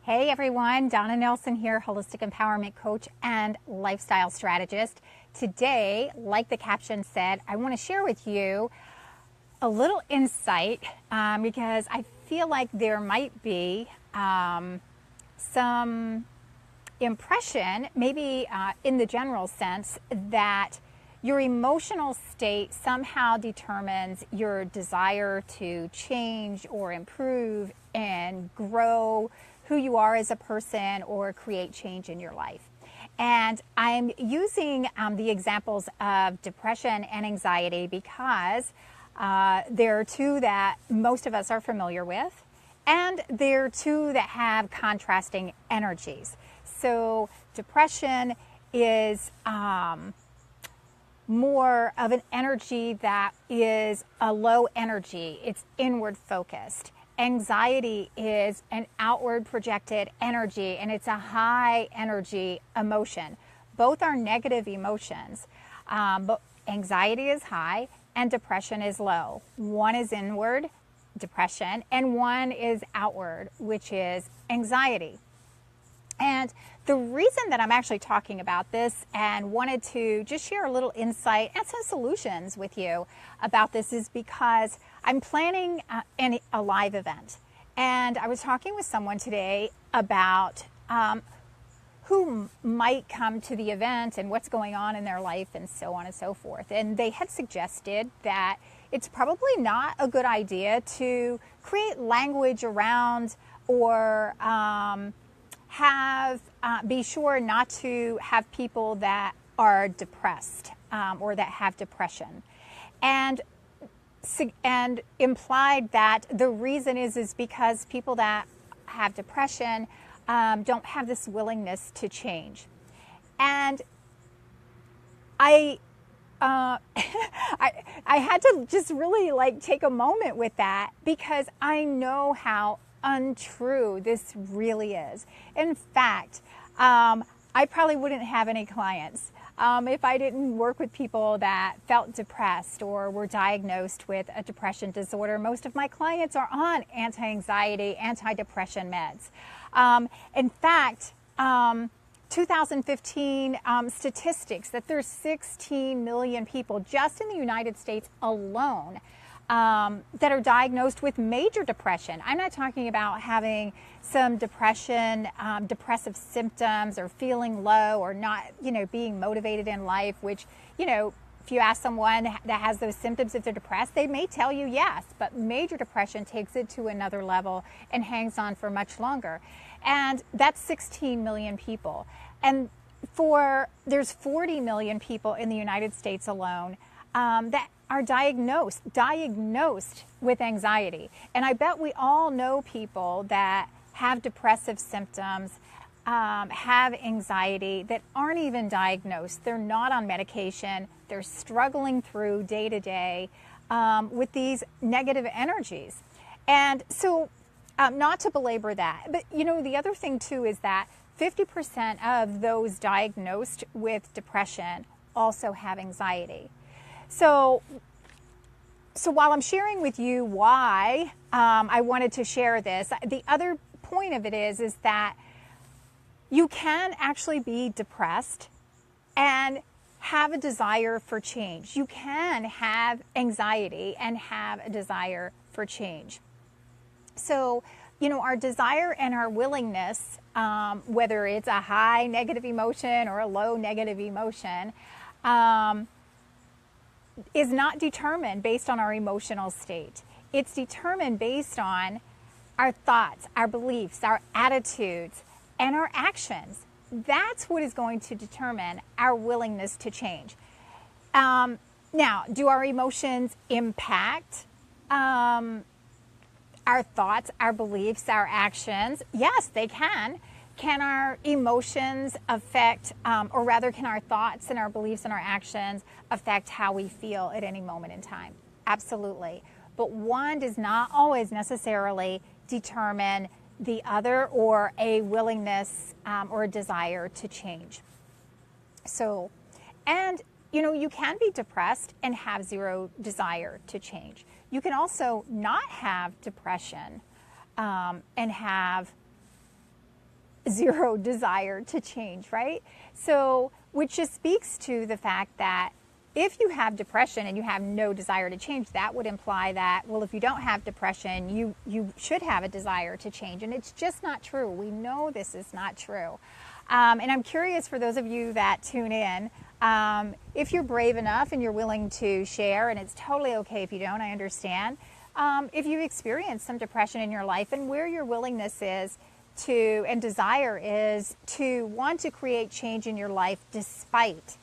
Hey everyone, Donna Nelson here, holistic empowerment coach and lifestyle strategist. Today, like the caption said, I want to share with you a little insight because I feel like there might be some impression, maybe in the general sense, that your emotional state somehow determines your desire to change or improve and grow who you are as a person or create change in your life. And I'm using the examples of depression and anxiety because there are two that most of us are familiar with, and there are two that have contrasting energies. So depression is more of an energy that is a low energy. It's inward focused. Anxiety is an outward projected energy, and it's a high energy emotion. Both are negative emotions, but anxiety is high and depression is low. One is inward, depression, and one is outward, which is anxiety. And the reason that I'm actually talking about this and wanted to just share a little insight and some solutions with you about this is because I'm planning a live event. And I was talking with someone today about who might come to the event and what's going on in their life and so on and so forth. And they had suggested that it's probably not a good idea to create language around or be sure not to have people that are depressed or that have depression, and implied that the reason is because people that have depression don't have this willingness to change. And I had to just really take a moment with that because I know how untrue this really is. In fact, I probably wouldn't have any clients if I didn't work with people that felt depressed or were diagnosed with a depression disorder. Most of my clients are on anti-anxiety, anti-depression meds. In fact, 2015 statistics that there's 16 million people just in the United States alone that are diagnosed with major depression. I'm not talking about having some depression, depressive symptoms, or feeling low, or not, being motivated in life, which, if you ask someone that has those symptoms, if they're depressed, they may tell you yes, but major depression takes it to another level and hangs on for much longer. And that's 16 million people. And there's 40 million people in the United States alone that are diagnosed with anxiety. And I bet we all know people that have depressive symptoms, have anxiety, that aren't even diagnosed. They're not on medication. They're struggling through day to day with these negative energies. And so, not to belabor that, but the other thing too is that 50% of those diagnosed with depression also have anxiety. So while I'm sharing with you why I wanted to share this, the other point of it is that you can actually be depressed and have a desire for change. You can have anxiety and have a desire for change. So, our desire and our willingness, whether it's a high negative emotion or a low negative emotion, is not determined based on our emotional state. It's determined based on our thoughts, our beliefs, our attitudes, and our actions. That's what is going to determine our willingness to change. Now, do our emotions impact our thoughts, our beliefs, our actions? Yes, they can. Can our emotions affect, or rather can our thoughts and our beliefs and our actions affect how we feel at any moment in time? Absolutely. But one does not always necessarily determine the other or a willingness or a desire to change. So, and you can be depressed and have zero desire to change. You can also not have depression and have zero desire to change, right? So, which just speaks to the fact that if you have depression and you have no desire to change, that would imply that, well, if you don't have depression, you should have a desire to change. And it's just not true. We know this is not true. And I'm curious, for those of you that tune in, if you're brave enough and you're willing to share, and it's totally okay if you don't, I understand. If you've experienced some depression in your life, and where your willingness is to, and desire is to want to create change in your life despite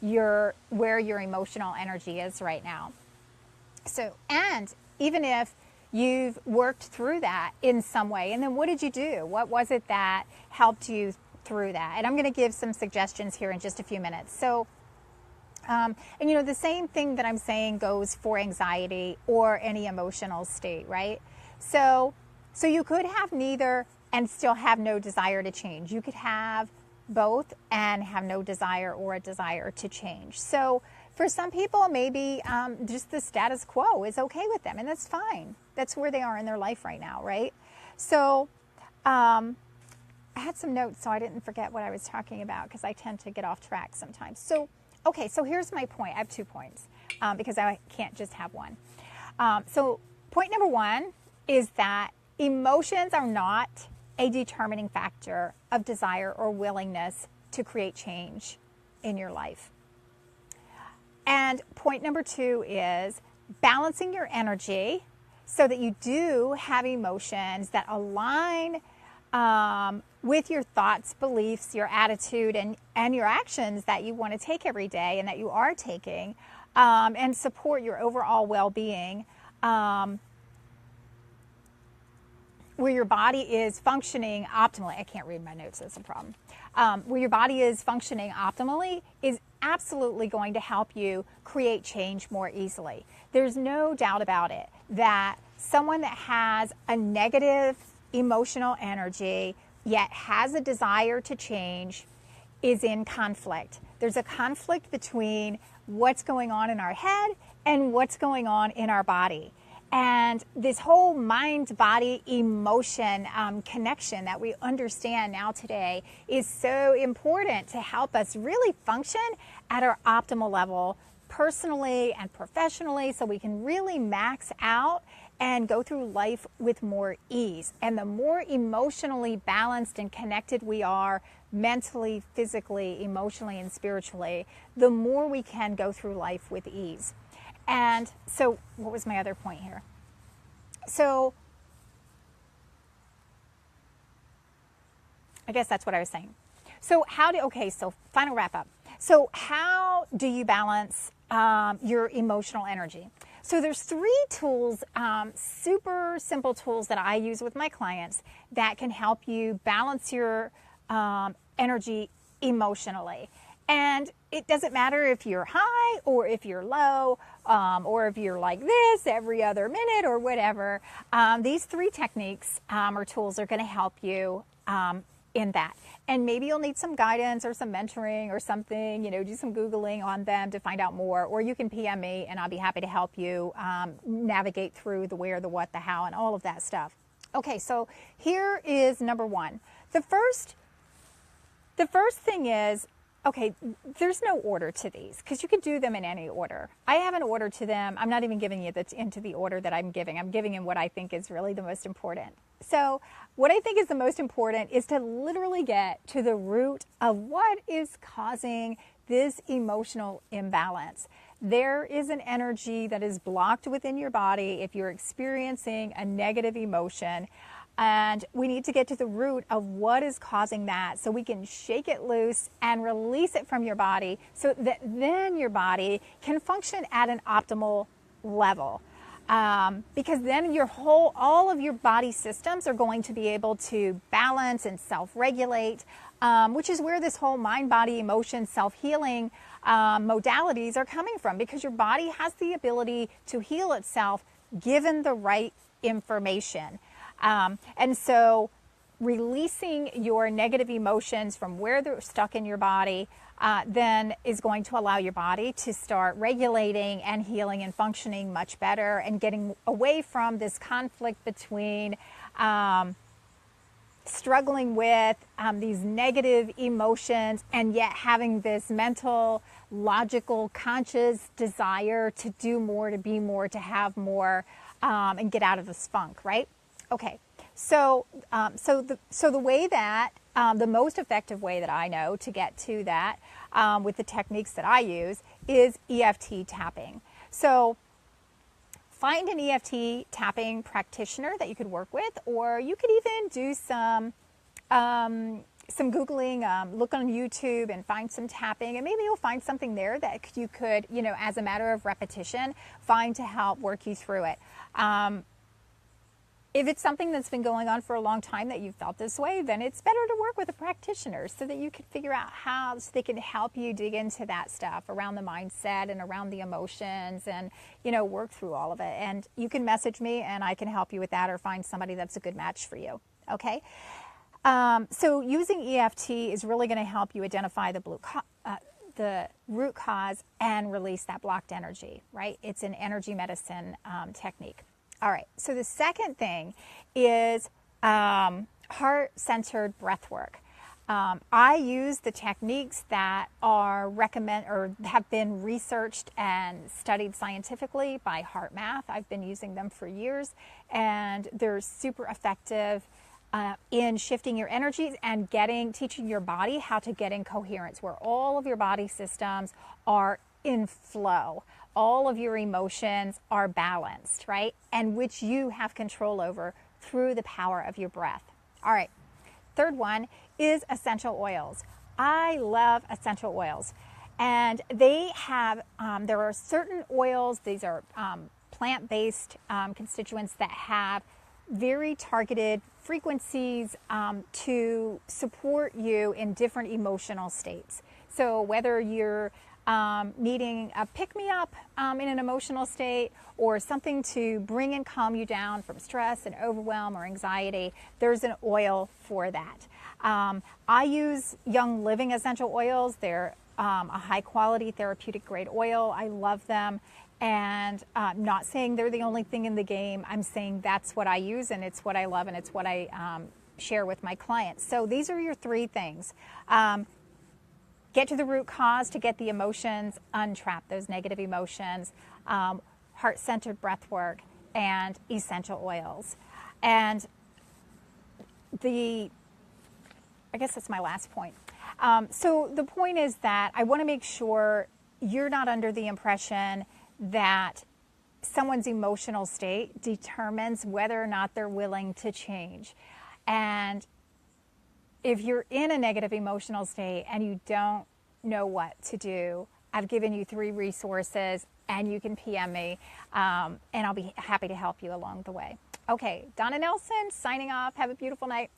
where your emotional energy is right now. So, and even if you've worked through that in some way, and then what did you do? What was it that helped you through that? And I'm going to give some suggestions here in just a few minutes. So, and you know, the same thing that I'm saying goes for anxiety or any emotional state, right? So you could have neither and still have no desire to change. You could have both and have no desire or a desire to change. So for some people, maybe just the status quo is okay with them, and that's fine. That's where they are in their life right now, right? So I had some notes so I didn't forget what I was talking about, because I tend to get off track sometimes. So, okay, so here's my point. I have 2 points because I can't just have one. So point number 1 is that emotions are not a determining factor of desire or willingness to create change in your life. And point number 2 is balancing your energy so that you do have emotions that align with your thoughts, beliefs, your attitude, and your actions that you want to take every day and that you are taking, and support your overall well-being, where your body is functioning optimally. I can't read my notes, that's a problem. Where your body is functioning optimally is absolutely going to help you create change more easily. There's no doubt about it that someone that has a negative emotional energy yet has a desire to change is in conflict. There's a conflict between what's going on in our head and what's going on in our body. And this whole mind-body emotion connection that we understand now today is so important to help us really function at our optimal level, personally and professionally, so we can really max out and go through life with more ease. And the more emotionally balanced and connected we are, mentally, physically, emotionally, and spiritually, the more we can go through life with ease. And so what was my other point here? So I guess that's what I was saying. So so final wrap up. So how do you balance your emotional energy? So there's 3 tools, super simple tools that I use with my clients that can help you balance your energy emotionally. And it doesn't matter if you're high or if you're low, or if you're like this every other minute or whatever. These 3 techniques or tools are going to help you in that. And maybe you'll need some guidance or some mentoring or something, do some Googling on them to find out more. Or you can PM me and I'll be happy to help you navigate through the where, the what, the how, and all of that stuff. Okay, so here is number 1. The first thing is, okay, there's no order to these because you can do them in any order. I haven't ordered to them. I'm not even giving you that's into the order that I'm giving. I'm giving in what I think is really the most important. So what I think is the most important is to literally get to the root of what is causing this emotional imbalance. There is an energy that is blocked within your body if you're experiencing a negative emotion. And we need to get to the root of what is causing that so we can shake it loose and release it from your body so that then your body can function at an optimal level. Because then all of your body systems are going to be able to balance and self-regulate, which is where this whole mind, body, emotion, self-healing modalities are coming from, because your body has the ability to heal itself given the right information. And so releasing your negative emotions from where they're stuck in your body then is going to allow your body to start regulating and healing and functioning much better and getting away from this conflict between struggling with these negative emotions and yet having this mental, logical, conscious desire to do more, to be more, to have more, and get out of this funk, right? Okay, so the way that the most effective way that I know to get to that with the techniques that I use is EFT tapping. So find an EFT tapping practitioner that you could work with, or you could even do some Googling, look on YouTube and find some tapping, and maybe you'll find something there that you could, you know, as a matter of repetition, find to help work you through it. If it's something that's been going on for a long time that you felt this way, then it's better to work with a practitioner so that you can figure out how they can help you dig into that stuff around the mindset and around the emotions and, you know, work through all of it. And you can message me and I can help you with that or find somebody that's a good match for you. Okay? So using EFT is really going to help you identify the root cause and release that blocked energy, right? It's an energy medicine technique. All right, so the second thing is heart-centered breath work. I use the techniques that are have been researched and studied scientifically by HeartMath. I've been using them for years, and they're super effective in shifting your energies and teaching your body how to get in coherence, where all of your body systems are in flow. All of your emotions are balanced, right? And which you have control over through the power of your breath. All right, third one is essential oils. I love essential oils. And they have, there are certain oils, these are plant-based constituents that have very targeted frequencies to support you in different emotional states. So whether you're needing a pick-me-up in an emotional state or something to bring and calm you down from stress and overwhelm or anxiety, there's an oil for that. I use Young Living essential oils. They're a high-quality therapeutic grade oil. I love them. And I'm not saying they're the only thing in the game. I'm saying that's what I use, and it's what I love, and it's what I share with my clients. So these are your three things. Get to the root cause to get the emotions, untrap those negative emotions, heart-centered breath work, and essential oils. And I guess that's my last point. So the point is that I want to make sure you're not under the impression that someone's emotional state determines whether or not they're willing to change. And if you're in a negative emotional state and you don't know what to do, I've given you 3 resources and you can PM me and I'll be happy to help you along the way. Okay, Donna Nelson signing off. Have a beautiful night.